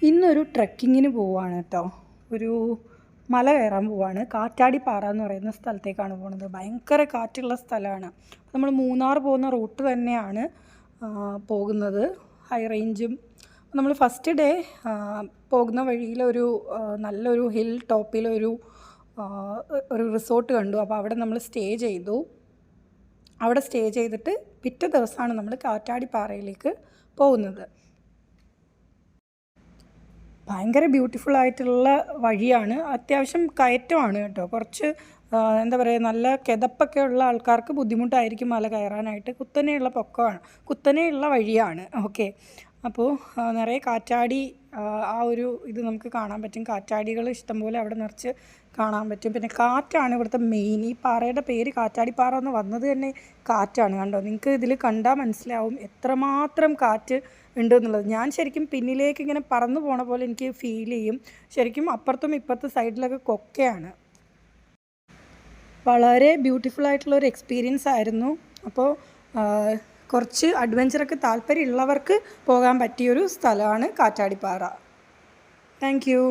ഇന്നൊരു ട്രെക്കിങ്ങിന് പോവുകയാണ് കേട്ടോ. ഒരു മല കയറാൻ പോവുകയാണ്. കാറ്റാടിപ്പാറ എന്ന് പറയുന്ന സ്ഥലത്തേക്കാണ് പോകുന്നത്. ഭയങ്കര കാറ്റുള്ള സ്ഥലമാണ്. നമ്മൾ മൂന്നാർ പോകുന്ന റൂട്ട് തന്നെയാണ് പോകുന്നത്. ഹൈ റേഞ്ചും നമ്മൾ ഫസ്റ്റ് ഡേ പോകുന്ന വഴിയിലൊരു നല്ലൊരു ഹിൽ ടോപ്പിലൊരു ഒരു റിസോർട്ട് കണ്ടു. അപ്പോൾ അവിടെ നമ്മൾ സ്റ്റേ ചെയ്തു. അവിടെ സ്റ്റേ ചെയ്തിട്ട് പിറ്റേ ദിവസമാണ് നമ്മൾ കാറ്റാടിപ്പാറയിലേക്ക് പോകുന്നത്. ഭയങ്കര ബ്യൂട്ടിഫുൾ ആയിട്ടുള്ള വഴിയാണ്. അത്യാവശ്യം കയറ്റമാണ് കേട്ടോ. കുറച്ച് എന്താ പറയുക, നല്ല കിതപ്പൊക്കെ ഉള്ള ആൾക്കാർക്ക് ബുദ്ധിമുട്ടായിരിക്കും മല കയറാനായിട്ട്. കുത്തനെയുള്ള പൊക്കമാണ്, കുത്തനെയുള്ള വഴിയാണ്. ഓക്കെ, അപ്പോൾ നിറയെ കാറ്റാടി ആ ഒരു ഇത് നമുക്ക് കാണാൻ പറ്റും. കാറ്റാടികൾ ഇഷ്ടംപോലെ അവിടെ നിറച്ച് കാണാൻ പറ്റും. പിന്നെ കാറ്റാണ് ഇവിടുത്തെ മെയിൻ. ഈ പാറയുടെ പേര് കാറ്റാടിപ്പാറ എന്ന് വന്നത് തന്നെ കാറ്റാണ്. കണ്ടോ, നിങ്ങൾക്ക് ഇതിൽ കണ്ടാൽ മനസ്സിലാവും എത്രമാത്രം കാറ്റ് ഉണ്ട് എന്നുള്ളത്. ഞാൻ ശരിക്കും പിന്നിലേക്ക് ഇങ്ങനെ പറന്നു പോണ പോലെ എനിക്ക് ഫീൽ ചെയ്യും. ശരിക്കും അപ്പുറത്തും ഇപ്പുറത്തും സൈഡിലൊക്കെ കൊക്കയാണ്. വളരെ ബ്യൂട്ടിഫുൾ ആയിട്ടുള്ള ഒരു എക്സ്പീരിയൻസ് ആയിരുന്നു. അപ്പോൾ കുറച്ച് അഡ്വഞ്ചറൊക്കെ താല്പര്യമുള്ളവർക്ക് പോകാൻ പറ്റിയൊരു സ്ഥലമാണ് കാറ്റാടിപ്പാറ. Thank you.